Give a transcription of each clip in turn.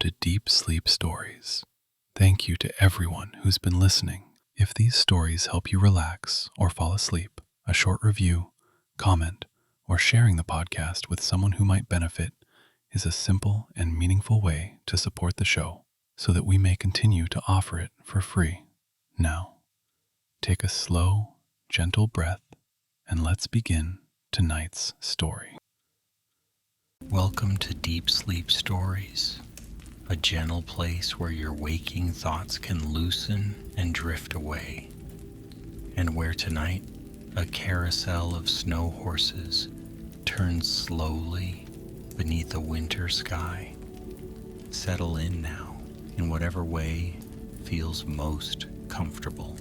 to Deep Sleep Stories. Thank you to everyone who's been listening. If these stories help you relax or fall asleep, a short review, comment, or sharing the podcast with someone who might benefit is a simple and meaningful way to support the show so that we may continue to offer it for free. Now, take a slow, gentle breath and let's begin tonight's story. Welcome to Deep Sleep Stories, a gentle place where your waking thoughts can loosen and drift away, and where tonight a carousel of snow horses turns slowly beneath a winter sky. Settle in now in whatever way feels most comfortable.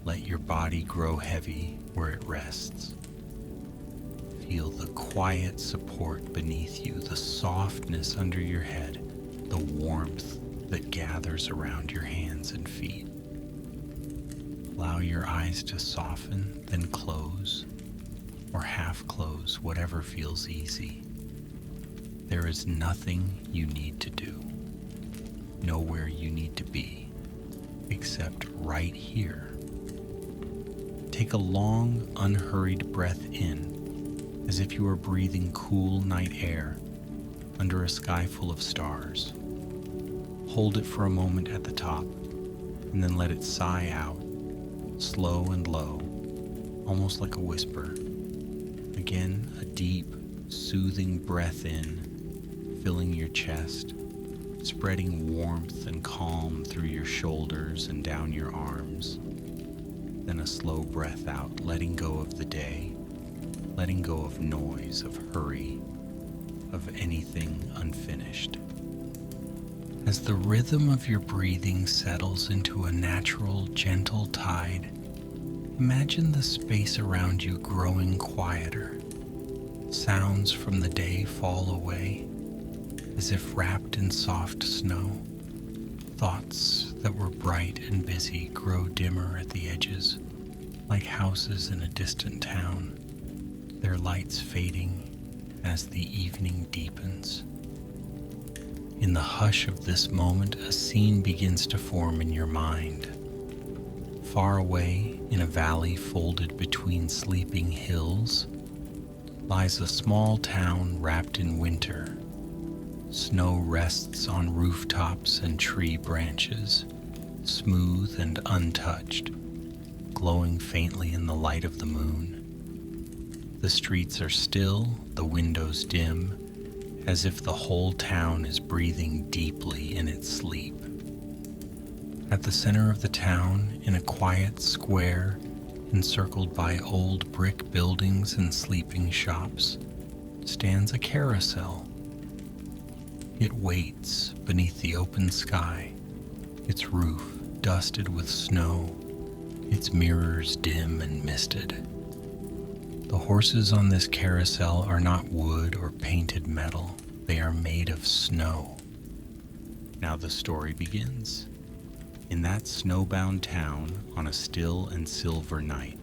Let your body grow heavy where it rests. Feel the quiet support beneath you, the softness under your head, the warmth that gathers around your hands and feet. Allow your eyes to soften, then close, or half close, whatever feels easy. There is nothing you need to do, nowhere you need to be, except right here. Take a long, unhurried breath in, as if you were breathing cool night air under a sky full of stars. Hold it for a moment at the top, and then let it sigh out, slow and low, almost like a whisper. Again, a deep, soothing breath in, filling your chest, spreading warmth and calm through your shoulders and down your arms. Then a slow breath out, letting go of the day, letting go of noise, of hurry, of anything unfinished. As the rhythm of your breathing settles into a natural, gentle tide, imagine the space around you growing quieter. Sounds from the day fall away, as if wrapped in soft snow. Thoughts that were bright and busy grow dimmer at the edges, like houses in a distant town, their lights fading as the evening deepens. In the hush of this moment, a scene begins to form in your mind. Far away, in a valley folded between sleeping hills, lies a small town wrapped in winter. Snow rests on rooftops and tree branches, smooth and untouched, glowing faintly in the light of the moon. The streets are still, the windows dim, as if the whole town is breathing deeply in its sleep. At the center of the town, in a quiet square encircled by old brick buildings and sleeping shops, stands a carousel. It waits beneath the open sky, its roof dusted with snow, its mirrors dim and misted. The horses on this carousel are not wood or painted metal. They are made of snow. Now the story begins. In that snowbound town, on a still and silver night,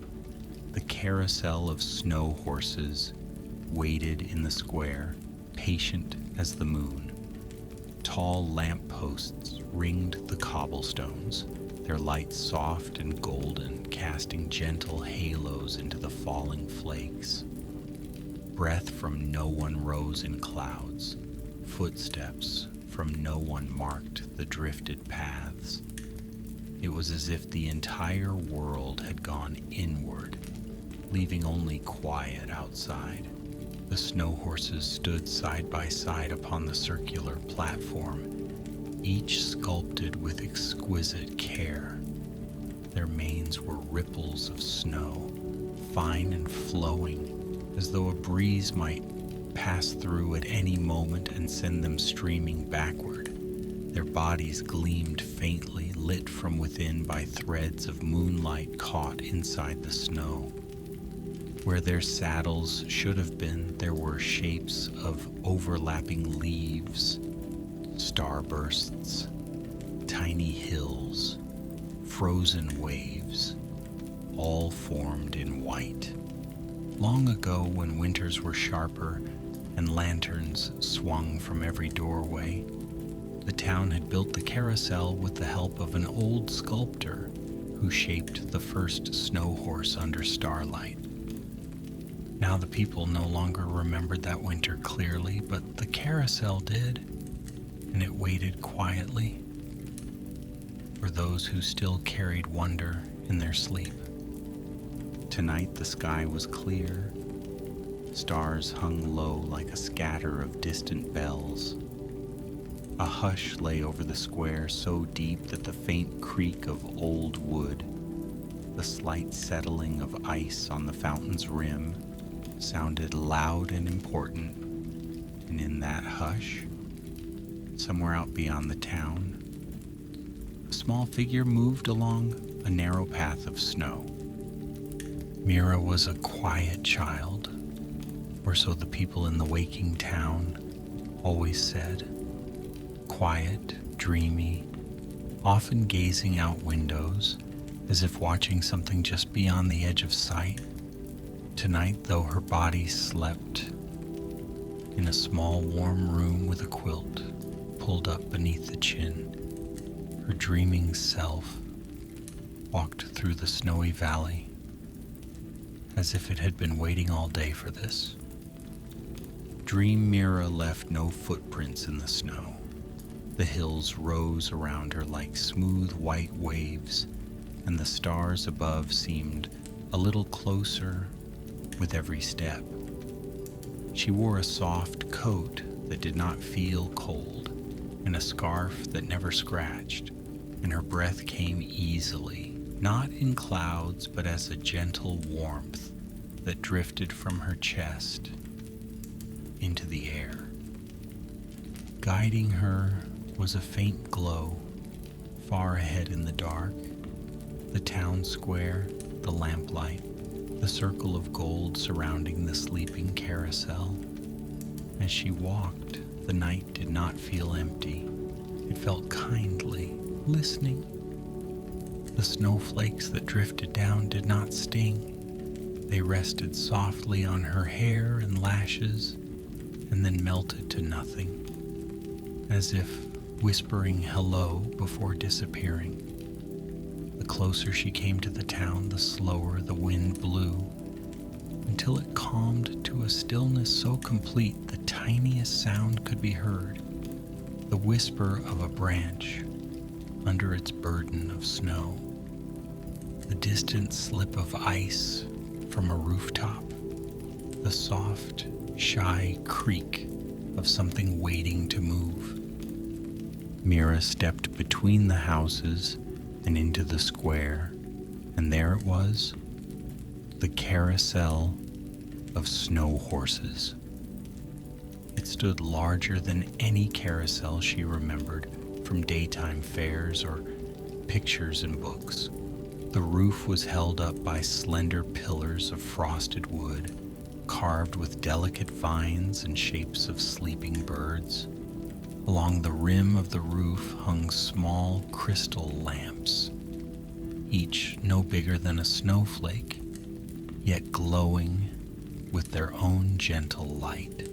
the carousel of snow horses waited in the square, patient as the moon. Tall lamp posts ringed the cobblestones, their lights soft and golden, casting gentle halos into the falling flakes. Breath from no one rose in clouds. Footsteps from no one marked the drifted paths. It was as if the entire world had gone inward, leaving only quiet outside. The snow horses stood side by side upon the circular platform, each sculpted with exquisite care. Their manes were ripples of snow, fine and flowing, as though a breeze might pass through at any moment and send them streaming backward. Their bodies gleamed faintly, lit from within by threads of moonlight caught inside the snow. Where their saddles should have been, there were shapes of overlapping leaves, starbursts, tiny hills, frozen waves, all formed in white. Long ago, when winters were sharper and lanterns swung from every doorway, The town had built the carousel with the help of an old sculptor who shaped the first snow horse under starlight. Now the people no longer remembered that winter clearly, but the carousel did, and it waited quietly for those who still carried wonder in their sleep. Tonight the sky was clear. Stars hung low like a scatter of distant bells. A hush lay over the square so deep that the faint creak of old wood, the slight settling of ice on the fountain's rim, sounded loud and important. And in that hush, somewhere out beyond the town, a small figure moved along a narrow path of snow. Mira was a quiet child, or so the people in the waking town always said. Quiet, dreamy, often gazing out windows as if watching something just beyond the edge of sight. Tonight, though her body slept in a small warm room with a quilt pulled up beneath the chin, her dreaming self walked through the snowy valley as if it had been waiting all day for this. Dream Mira left no footprints in the snow. The hills rose around her like smooth white waves, and the stars above seemed a little closer with every step. She wore a soft coat that did not feel cold, and a scarf that never scratched, and her breath came easily, not in clouds, but as a gentle warmth that drifted from her chest into the air. Guiding her was a faint glow, far ahead in the dark, the town square, the lamplight, the circle of gold surrounding the sleeping carousel. As she walked, the night did not feel empty. It felt kindly, listening. The snowflakes that drifted down did not sting. They rested softly on her hair and lashes, and then melted to nothing, as if whispering hello before disappearing. The closer she came to the town, the slower the wind blew, until it calmed to a stillness so complete the tiniest sound could be heard, the whisper of a branch under its burden of snow, the distant slip of ice from a rooftop, the soft, shy creak of something waiting to move. Mira stepped between the houses and into the square, and there it was, the carousel of snow horses. It stood larger than any carousel she remembered from daytime fairs or pictures in books. The roof was held up by slender pillars of frosted wood, carved with delicate vines and shapes of sleeping birds. Along the rim of the roof hung small crystal lamps, each no bigger than a snowflake, yet glowing with their own gentle light.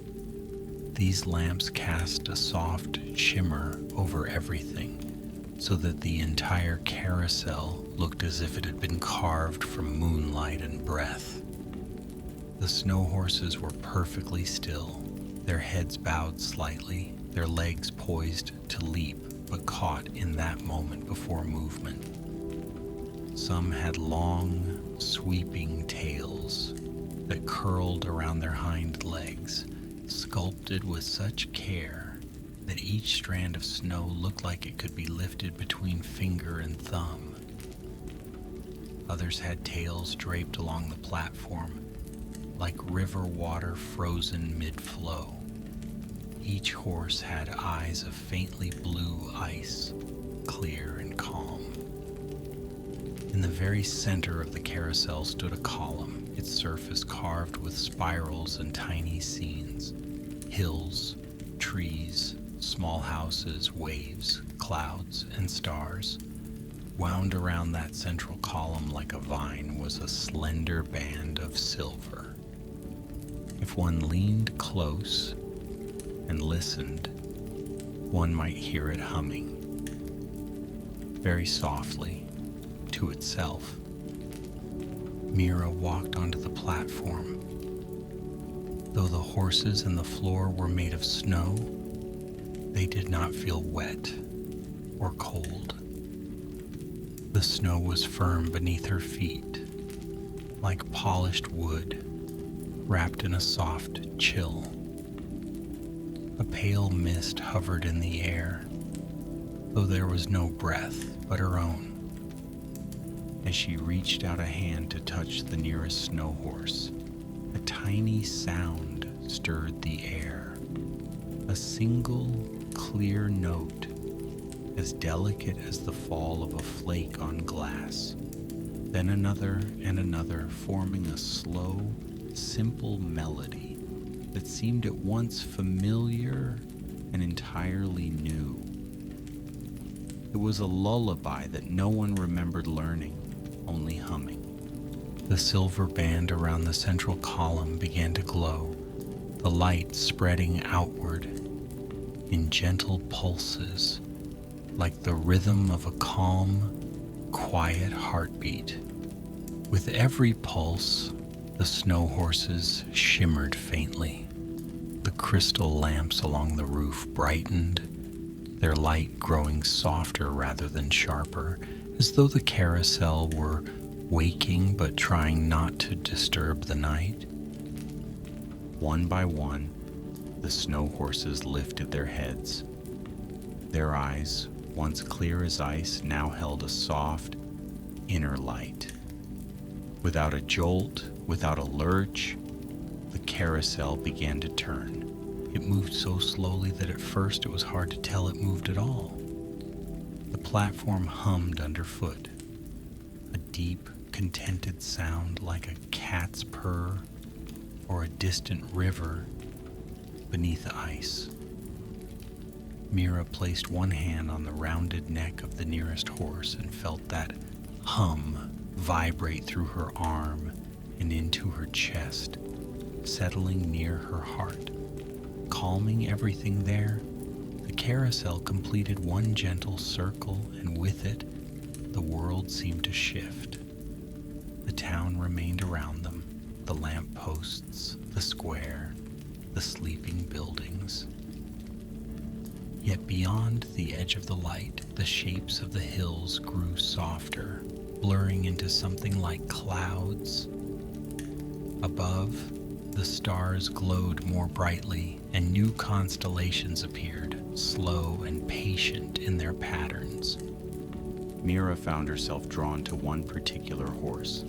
These lamps cast a soft shimmer over everything, so that the entire carousel looked as if it had been carved from moonlight and breath. The snow horses were perfectly still, their heads bowed slightly, their legs poised to leap, but caught in that moment before movement. Some had long, sweeping tails that curled around their hind legs, sculpted with such care that each strand of snow looked like it could be lifted between finger and thumb. Others had tails draped along the platform, like river water frozen mid-flow. Each horse had eyes of faintly blue ice, clear and calm. In the very center of the carousel stood a column, its surface carved with spirals and tiny scenes. Hills, trees, small houses, waves, clouds, and stars. Wound around that central column like a vine was a slender band of silver. If one leaned close and listened, One might hear it humming, very softly, to itself. Mira walked onto the platform. Though the horses and the floor were made of snow, they did not feel wet or cold. The snow was firm beneath her feet, like polished wood, wrapped in a soft chill. A pale mist hovered in the air, though there was no breath but her own. As she reached out a hand to touch the nearest snow horse, a tiny sound stirred the air. A single, clear note, as delicate as the fall of a flake on glass. Then another and another, forming a slow, simple melody that seemed at once familiar and entirely new. It was a lullaby that no one remembered learning, only humming. The silver band around the central column began to glow, the light spreading outward in gentle pulses, like the rhythm of a calm, quiet heartbeat. With every pulse, the snow horses shimmered faintly. The crystal lamps along the roof brightened, their light growing softer rather than sharper, as though the carousel were waking but trying not to disturb the night. One by one, the snow horses lifted their heads. Their eyes, once clear as ice, now held a soft, inner light. Without a jolt, without a lurch, the carousel began to turn. It moved so slowly that at first it was hard to tell it moved at all. The platform hummed underfoot, a deep, contented sound like a cat's purr or a distant river beneath the ice. Mira placed one hand on the rounded neck of the nearest horse and felt that hum vibrate through her arm and into her chest, settling near her heart. Calming everything there, the carousel completed one gentle circle, and with it, the world seemed to shift. The town remained around them, the lamp posts, the square, the sleeping buildings. Yet beyond the edge of the light, the shapes of the hills grew softer, blurring into something like clouds. Above, the stars glowed more brightly, and new constellations appeared, slow and patient in their patterns. Mira found herself drawn to one particular horse,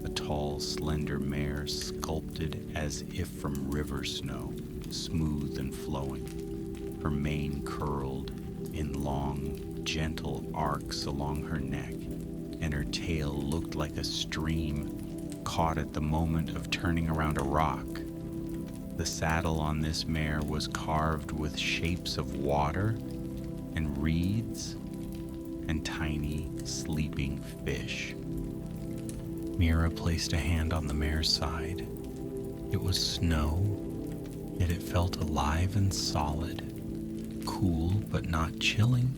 a tall, slender mare sculpted as if from river snow, smooth and flowing. Her mane curled in long, gentle arcs along her neck, and her tail looked like a stream caught at the moment of turning around a rock. The saddle on this mare was carved with shapes of water and reeds and tiny sleeping fish. Mira placed a hand on the mare's side. It was snow, yet it felt alive and solid, cool but not chilling.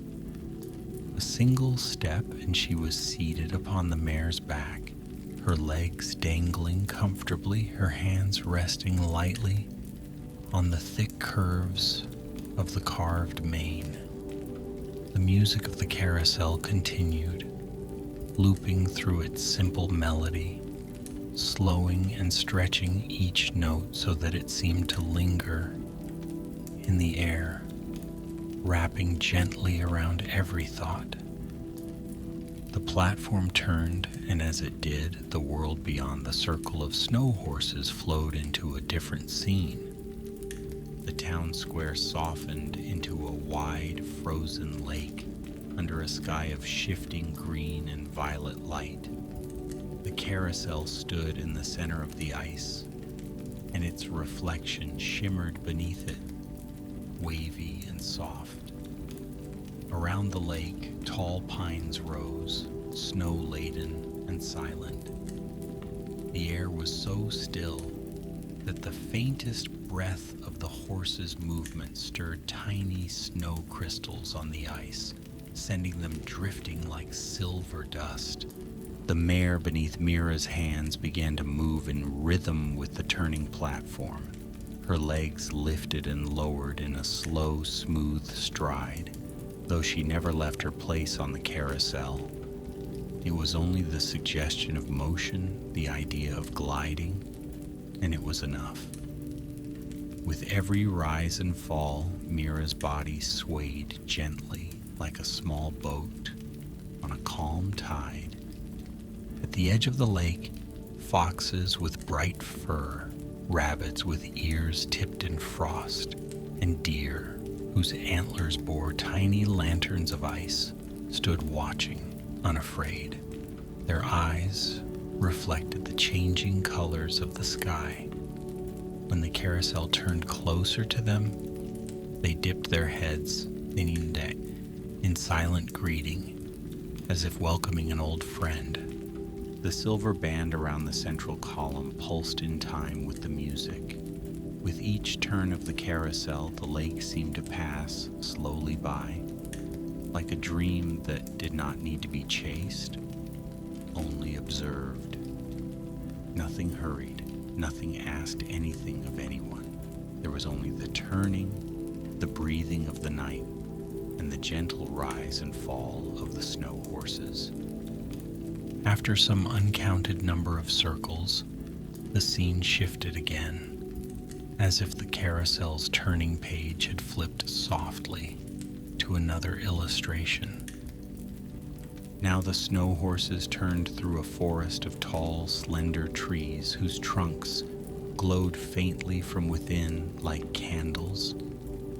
A single step and she was seated upon the mare's back, her legs dangling comfortably, her hands resting lightly on the thick curves of the carved mane. The music of the carousel continued, looping through its simple melody, slowing and stretching each note so that it seemed to linger in the air, wrapping gently around every thought. The platform turned, and as it did, the world beyond the circle of snow horses flowed into a different scene. The town square softened into a wide, frozen lake under a sky of shifting green and violet light. The carousel stood in the center of the ice, and its reflection shimmered beneath it, wavy and soft. Around the lake, tall pines rose, snow-laden and silent. The air was so still that the faintest breath of the horse's movement stirred tiny snow crystals on the ice, sending them drifting like silver dust. The mare beneath Mira's hands began to move in rhythm with the turning platform. Her legs lifted and lowered in a slow, smooth stride, though she never left her place on the carousel. It was only the suggestion of motion, the idea of gliding, and it was enough. With every rise and fall, Mira's body swayed gently like a small boat on a calm tide. At the edge of the lake, foxes with bright fur, rabbits with ears tipped in frost, and deer, whose antlers bore tiny lanterns of ice, stood watching, unafraid. Their eyes reflected the changing colors of the sky. When the carousel turned closer to them, they dipped their heads, leaning in silent greeting, as if welcoming an old friend. The silver band around the central column pulsed in time with the music. With each turn of the carousel, the lake seemed to pass slowly by, like a dream that did not need to be chased, only observed. Nothing hurried, nothing asked anything of anyone. There was only the turning, the breathing of the night, and the gentle rise and fall of the snow horses. After some uncounted number of circles, the scene shifted again, as if the carousel's turning page had flipped softly to another illustration. Now the snow horses turned through a forest of tall, slender trees whose trunks glowed faintly from within like candles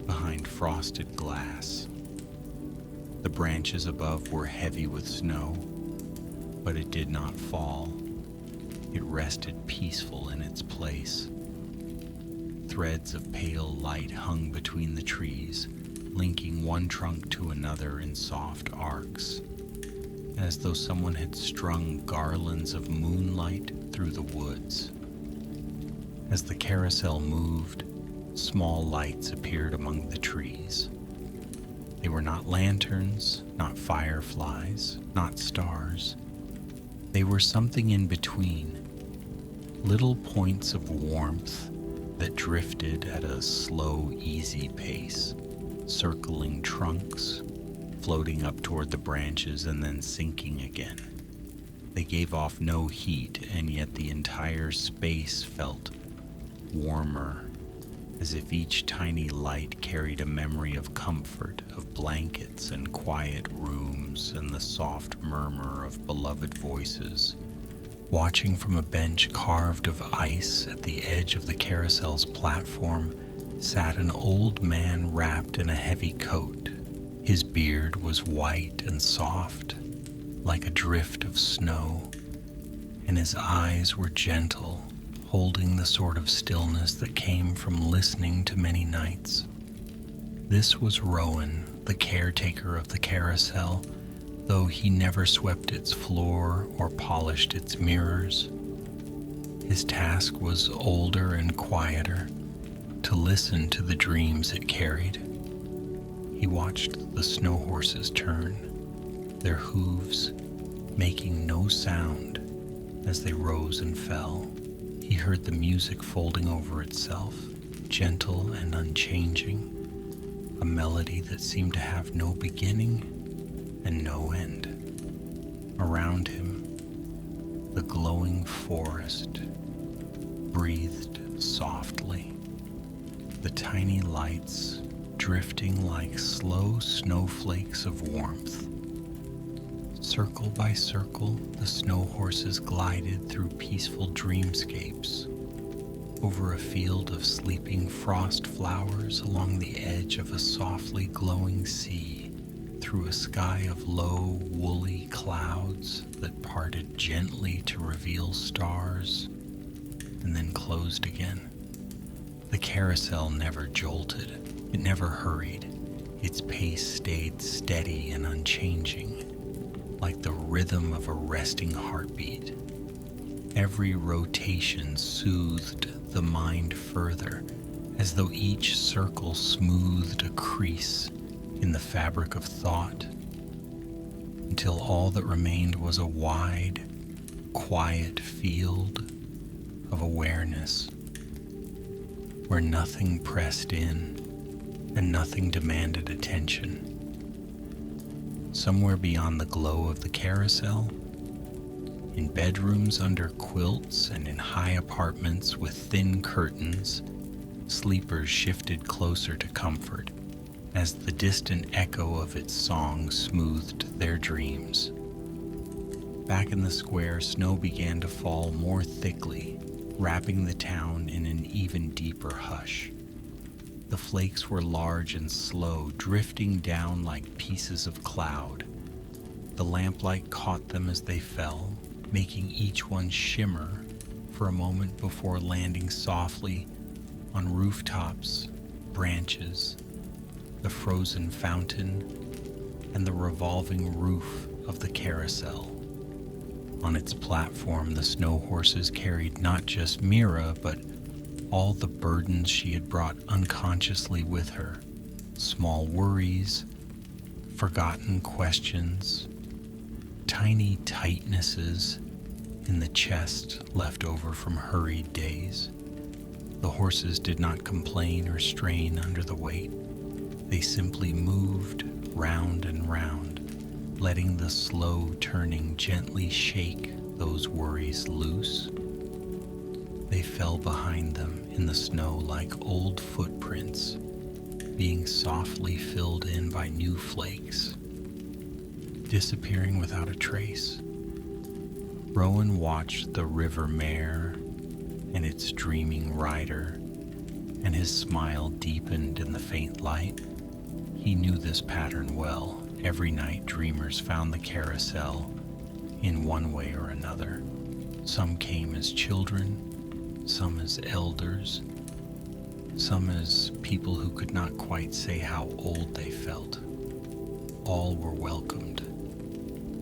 behind frosted glass. The branches above were heavy with snow, but it did not fall. It rested peaceful in its place. Threads of pale light hung between the trees, linking one trunk to another in soft arcs, as though someone had strung garlands of moonlight through the woods. As the carousel moved, small lights appeared among the trees. They were not lanterns, not fireflies, not stars. They were something in between, little points of warmth that drifted at a slow, easy pace, circling trunks, floating up toward the branches and then sinking again. They gave off no heat, and yet the entire space felt warmer, as if each tiny light carried a memory of comfort, of blankets and quiet rooms and the soft murmur of beloved voices. Watching from a bench carved of ice at the edge of the carousel's platform sat an old man wrapped in a heavy coat. His beard was white and soft, like a drift of snow, and his eyes were gentle, holding the sort of stillness that came from listening to many nights. This was Rowan, the caretaker of the carousel, though he never swept its floor or polished its mirrors. His task was older and quieter, to listen to the dreams it carried. He watched the snow horses turn, their hooves making no sound as they rose and fell. He heard the music folding over itself, gentle and unchanging, a melody that seemed to have no beginning and no end. Around him, the glowing forest breathed softly, the tiny lights drifting like slow snowflakes of warmth. Circle by circle, the snow horses glided through peaceful dreamscapes, over a field of sleeping frost flowers along the edge of a softly glowing sea, through a sky of low, woolly clouds that parted gently to reveal stars and then closed again. The carousel never jolted. It never hurried. Its pace stayed steady and unchanging, like the rhythm of a resting heartbeat. Every rotation soothed the mind further, as though each circle smoothed a crease in the fabric of thought, until all that remained was a wide, quiet field of awareness, where nothing pressed in and nothing demanded attention. Somewhere beyond the glow of the carousel, in bedrooms under quilts and in high apartments with thin curtains, sleepers shifted closer to comfort as the distant echo of its song smoothed their dreams. Back in the square, snow began to fall more thickly, wrapping the town in an even deeper hush. The flakes were large and slow, drifting down like pieces of cloud. The lamplight caught them as they fell, making each one shimmer for a moment before landing softly on rooftops, branches, the frozen fountain, and the revolving roof of the carousel. On its platform, the snow horses carried not just Mira, but all the burdens she had brought unconsciously with her. Small worries, forgotten questions, tiny tightnesses in the chest left over from hurried days. The horses did not complain or strain under the weight. They simply moved round and round, letting the slow turning gently shake those worries loose. They fell behind them in the snow like old footprints, being softly filled in by new flakes, disappearing without a trace. Rowan watched the river mare and its dreaming rider, and his smile deepened in the faint light. He knew this pattern well. Every night dreamers found the carousel in one way or another. Some came as children, some as elders, some as people who could not quite say how old they felt. All were welcomed.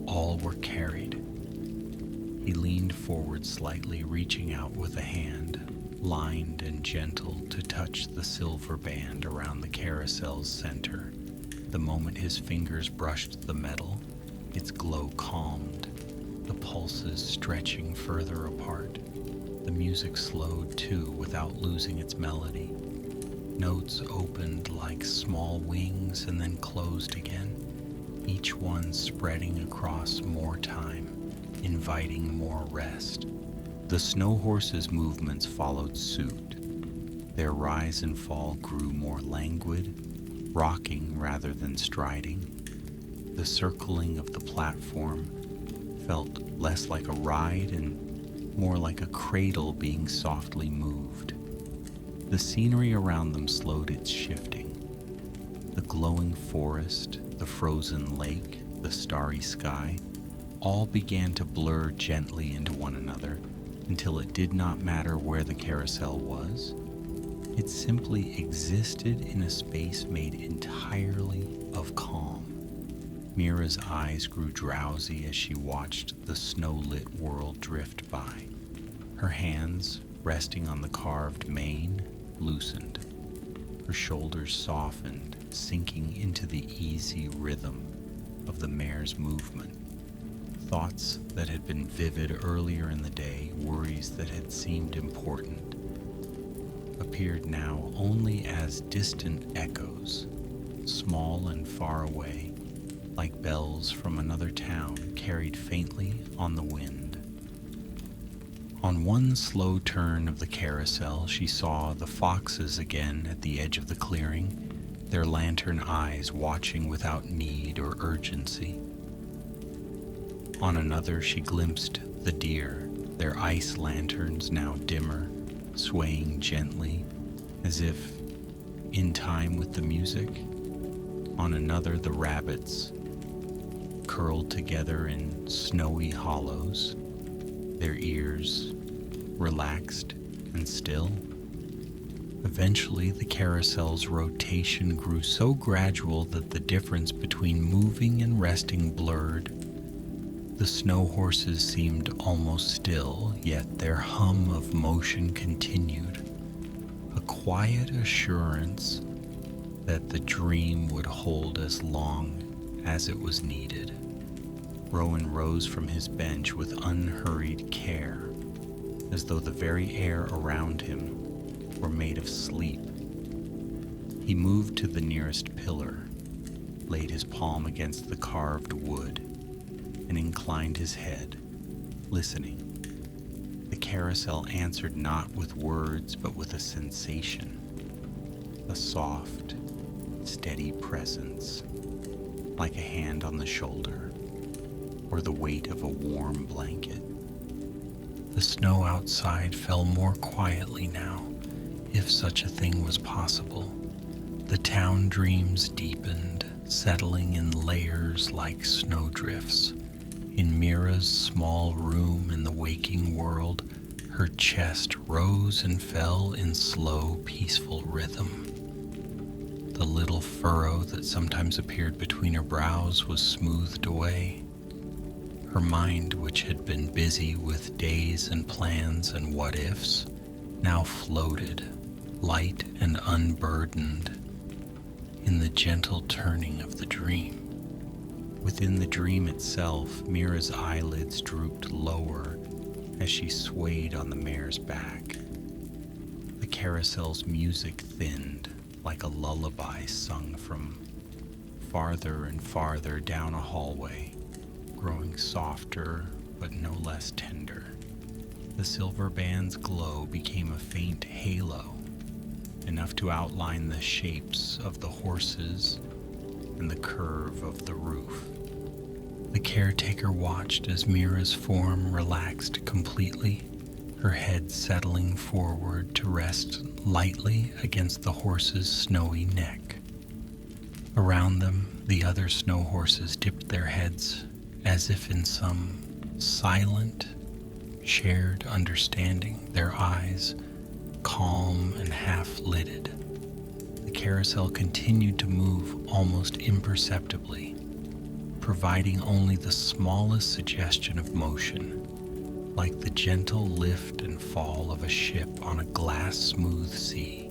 All were carried. He leaned forward slightly, reaching out with a hand, lined and gentle, to touch the silver band around the carousel's center. The moment his fingers brushed the metal, its glow calmed, the pulses stretching further apart. The music slowed too, without losing its melody. Notes opened like small wings and then closed again, each one spreading across more time, inviting more rest. The snow horses' movements followed suit. Their rise and fall grew more languid, rocking rather than striding. The circling of the platform felt less like a ride and more like a cradle being softly moved. The scenery around them slowed its shifting. The glowing forest, the frozen lake, the starry sky, all began to blur gently into one another until it did not matter where the carousel was. It simply existed in a space made entirely of calm. Mira's eyes grew drowsy as she watched the snow-lit world drift by. Her hands, resting on the carved mane, loosened. Her shoulders softened, sinking into the easy rhythm of the mare's movement. Thoughts that had been vivid earlier in the day, worries that had seemed important, appeared now only as distant echoes, small and far away, like bells from another town carried faintly on the wind. On one slow turn of the carousel, she saw the foxes again at the edge of the clearing, their lantern eyes watching without need or urgency. On another, she glimpsed the deer, their ice lanterns now dimmer, swaying gently, as if in time with the music. On another, the rabbits, curled together in snowy hollows, their ears relaxed and still. Eventually, the carousel's rotation grew so gradual that the difference between moving and resting blurred. The snow horses seemed almost still, yet their hum of motion continued, a quiet assurance that the dream would hold as long as it was needed. Rowan rose from his bench with unhurried care, as though the very air around him were made of sleep. He moved to the nearest pillar, laid his palm against the carved wood, and inclined his head, listening. The carousel answered not with words, but with a sensation, a soft, steady presence, like a hand on the shoulder, or the weight of a warm blanket. The snow outside fell more quietly now, if such a thing was possible. The town dreams deepened, settling in layers like snowdrifts. In Mira's small room in the waking world, her chest rose and fell in slow, peaceful rhythm. The little furrow that sometimes appeared between her brows was smoothed away. Her mind, which had been busy with days and plans and what-ifs, now floated, light and unburdened, in the gentle turning of the dream. Within the dream itself, Mira's eyelids drooped lower as she swayed on the mare's back. The carousel's music thinned like a lullaby sung from farther and farther down a hallway, growing softer but no less tender. The silver band's glow became a faint halo, enough to outline the shapes of the horses and the curve of the roof. The caretaker watched as Mira's form relaxed completely, her head settling forward to rest lightly against the horse's snowy neck. Around them, the other snow horses dipped their heads as if in some silent, shared understanding, their eyes calm and half-lidded. The carousel continued to move almost imperceptibly, providing only the smallest suggestion of motion, like the gentle lift and fall of a ship on a glass-smooth sea.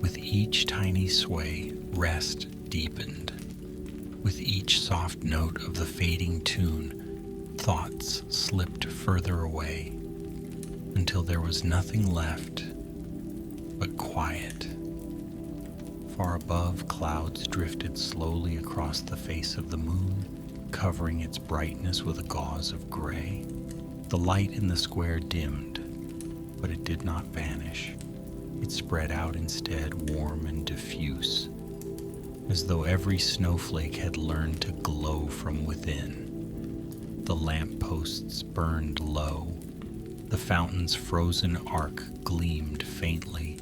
With each tiny sway, rest deepened. With each soft note of the fading tune, thoughts slipped further away, until there was nothing left but quiet. Far above, clouds drifted slowly across the face of the moon, covering its brightness with a gauze of gray. The light in the square dimmed, but it did not vanish. It spread out instead, warm and diffuse, as though every snowflake had learned to glow from within. The lampposts burned low. The fountain's frozen arc gleamed faintly.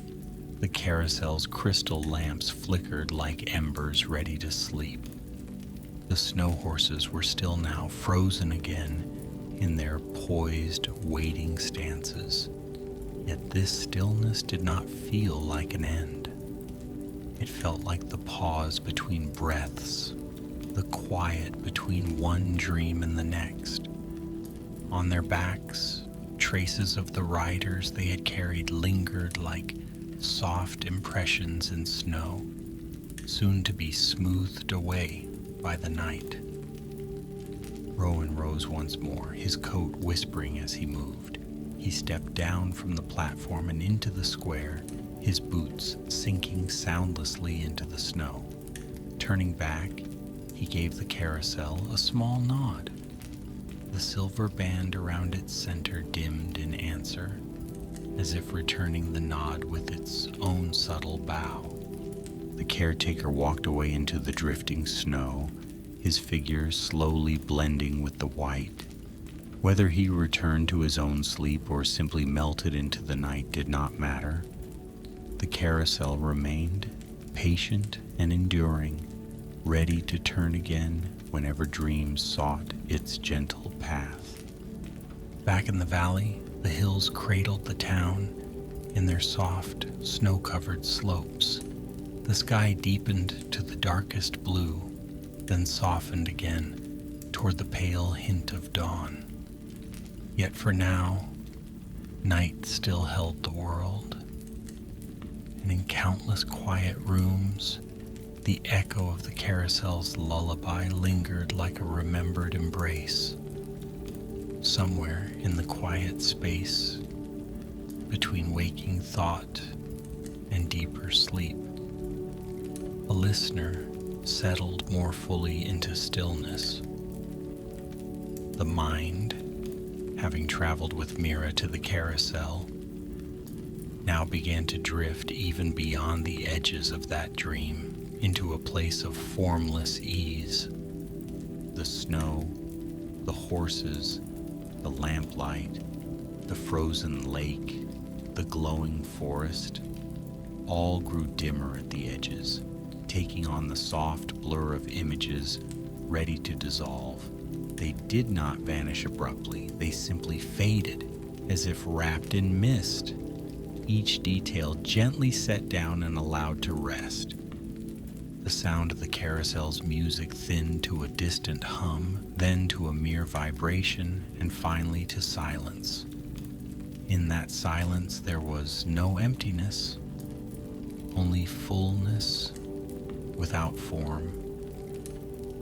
The carousel's crystal lamps flickered like embers ready to sleep. The snow horses were still now, frozen again in their poised, waiting stances. Yet this stillness did not feel like an end. It felt like the pause between breaths, the quiet between one dream and the next. On their backs, traces of the riders they had carried lingered like soft impressions in snow, soon to be smoothed away by the night. Rowan rose once more, his coat whispering as he moved. He stepped down from the platform and into the square, his boots sinking soundlessly into the snow. Turning back, he gave the carousel a small nod. The silver band around its center dimmed in answer, as if returning the nod with its own subtle bow. The caretaker walked away into the drifting snow, his figure slowly blending with the white. Whether he returned to his own sleep or simply melted into the night did not matter. The carousel remained, patient and enduring, ready to turn again whenever dreams sought its gentle path. Back in the valley, the hills cradled the town in their soft, snow-covered slopes. The sky deepened to the darkest blue, then softened again toward the pale hint of dawn. Yet for now, night still held the world. And in countless quiet rooms, the echo of the carousel's lullaby lingered like a remembered embrace. Somewhere in the quiet space between waking thought and deeper sleep, a listener settled more fully into stillness. The mind, having traveled with Mira to the carousel, now began to drift even beyond the edges of that dream into a place of formless ease. The snow, the horses, the lamplight, the frozen lake, the glowing forest, all grew dimmer at the edges, taking on the soft blur of images ready to dissolve. They did not vanish abruptly, they simply faded, as if wrapped in mist, each detail gently set down and allowed to rest. The sound of the carousel's music thinned to a distant hum, then to a mere vibration, and finally to silence. In that silence there was no emptiness, only fullness without form.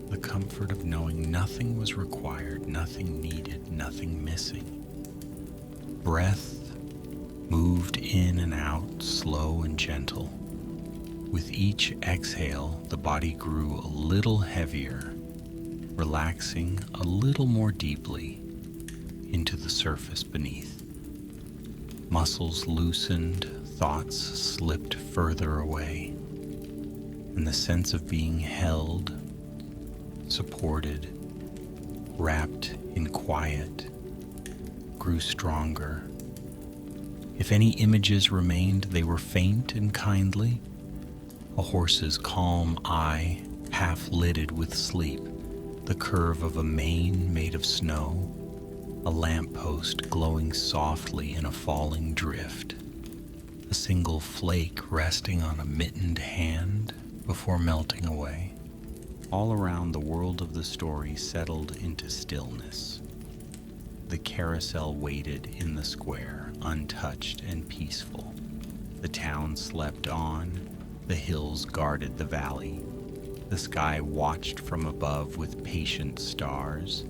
The comfort of knowing nothing was required, nothing needed, nothing missing. Breath moved in and out, slow and gentle. With each exhale, the body grew a little heavier, relaxing a little more deeply into the surface beneath. Muscles loosened, thoughts slipped further away, and the sense of being held, supported, wrapped in quiet, grew stronger. If any images remained, they were faint and kindly. A horse's calm eye, half-lidded with sleep, the curve of a mane made of snow, a lamppost glowing softly in a falling drift, a single flake resting on a mittened hand before melting away. All around, the world of the story settled into stillness. The carousel waited in the square, untouched and peaceful. The town slept on. The hills guarded the valley. The sky watched from above with patient stars.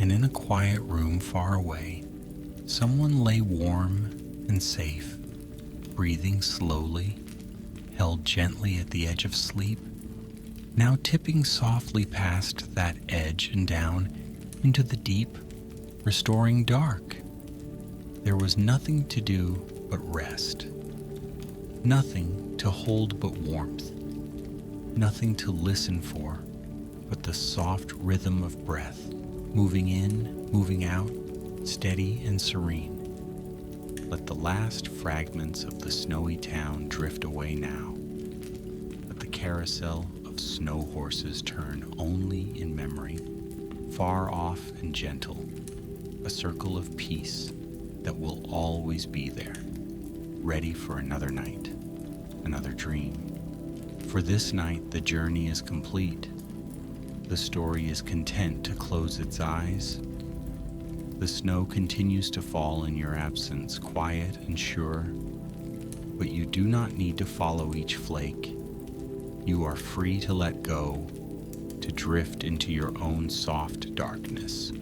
And in a quiet room far away, someone lay warm and safe, breathing slowly, held gently at the edge of sleep, now tipping softly past that edge and down into the deep, restoring dark. There was nothing to do but rest. Nothing to hold but warmth, nothing to listen for but the soft rhythm of breath, moving in, moving out, steady and serene. Let the last fragments of the snowy town drift away now. Let the carousel of snow horses turn only in memory, far off and gentle, a circle of peace that will always be there, ready for another night. Another dream. For this night, the journey is complete. The story is content to close its eyes. The snow continues to fall in your absence, quiet and sure, but you do not need to follow each flake. You are free to let go, to drift into your own soft darkness,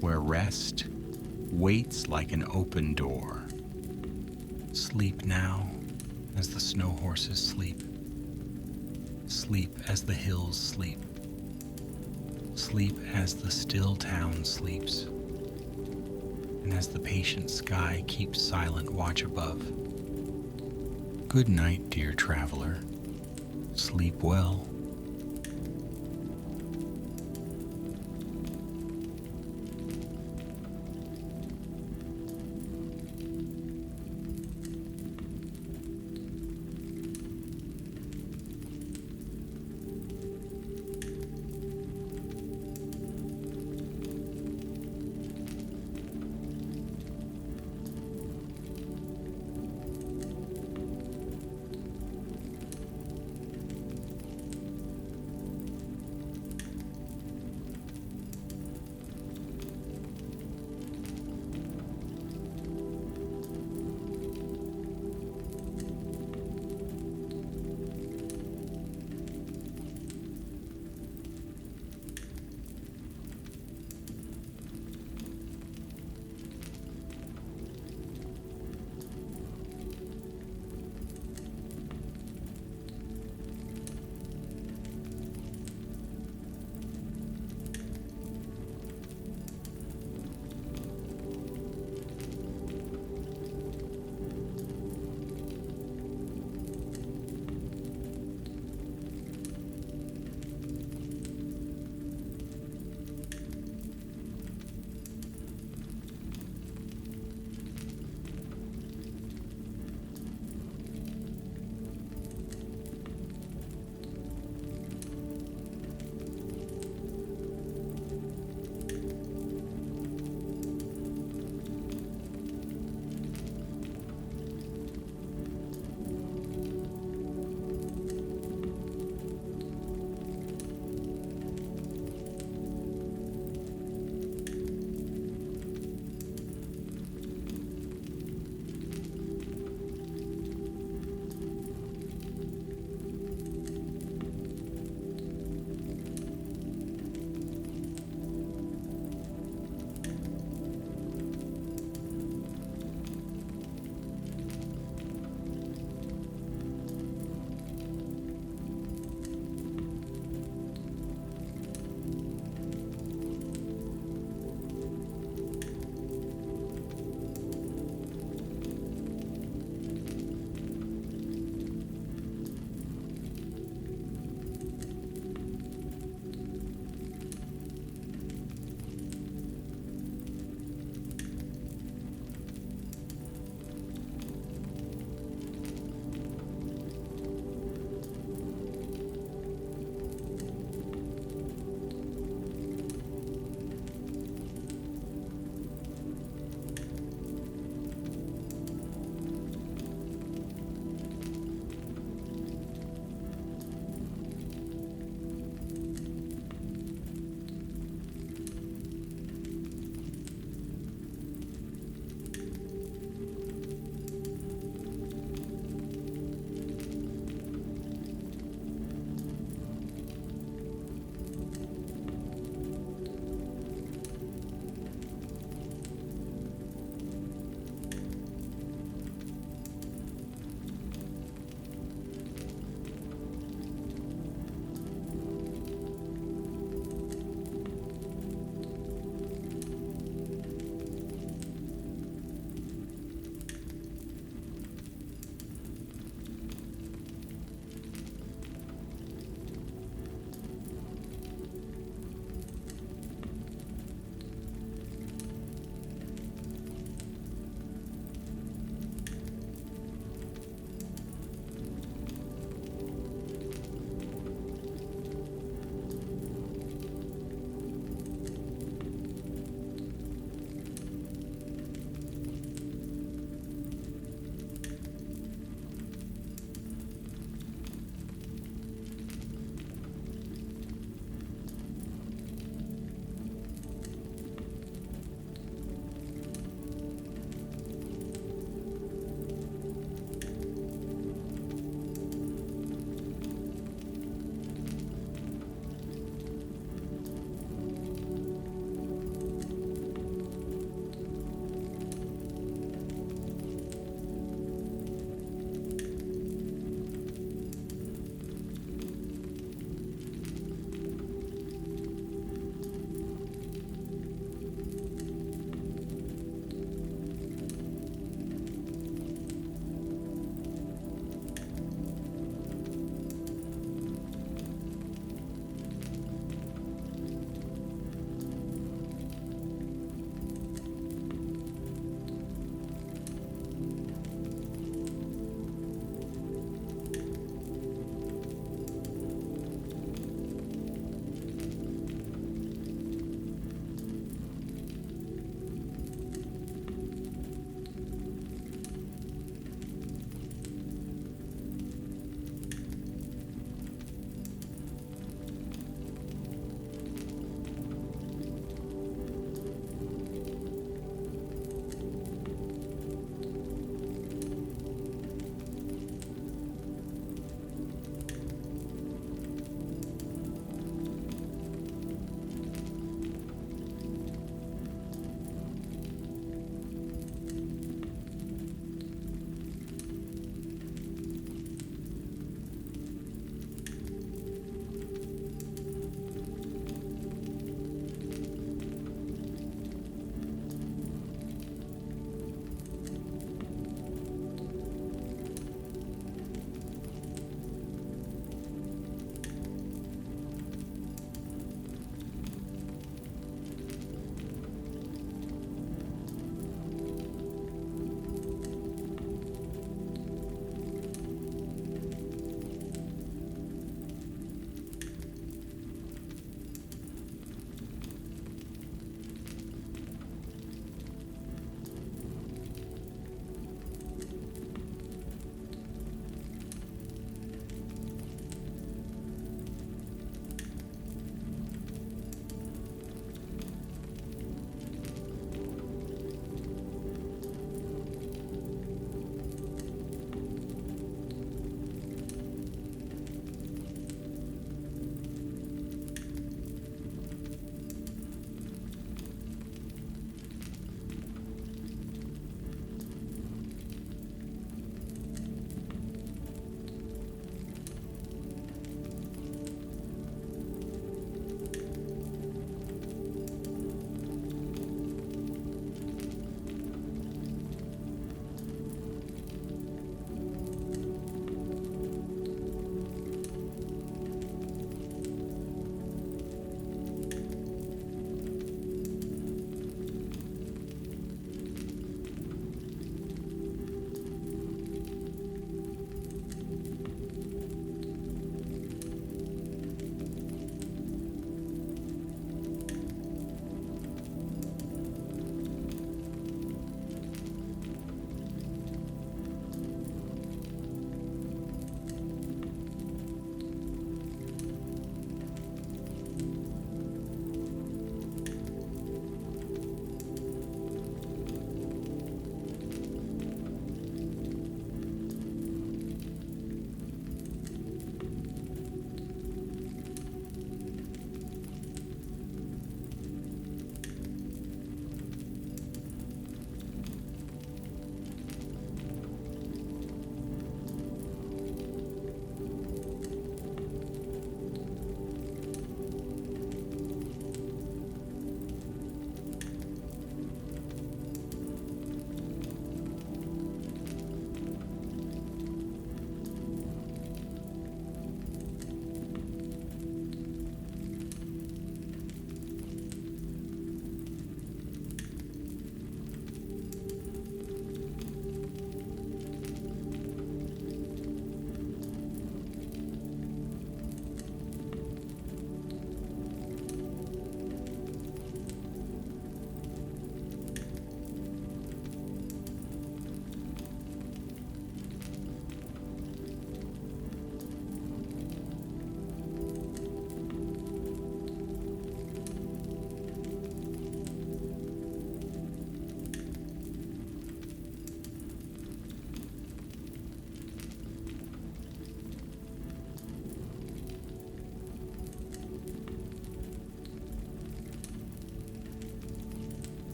where rest waits like an open door. Sleep now, as the snow horses sleep. Sleep as the hills sleep. Sleep as the still town sleeps. And as the patient sky keeps silent watch above. Good night, dear traveler. Sleep well.